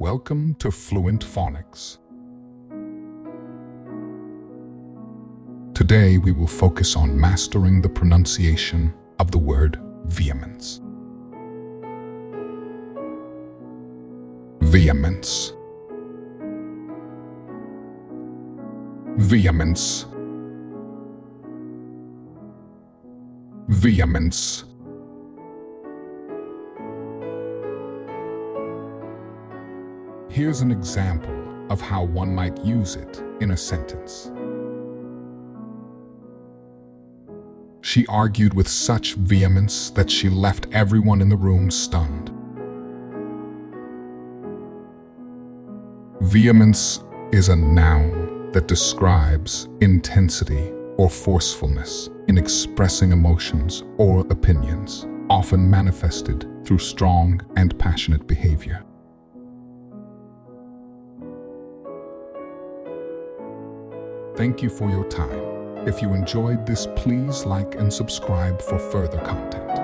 Welcome to Fluent Phonics. Today we will focus on mastering the pronunciation of the word vehemence. Vehemence. Vehemence. Vehemence. Here's an example of how one might use it in a sentence. She argued with such vehemence that she left everyone in the room stunned. Vehemence is a noun that describes intensity or forcefulness in expressing emotions or opinions, often manifested through strong and passionate behavior. Thank you for your time. If you enjoyed this, please like and subscribe for further content.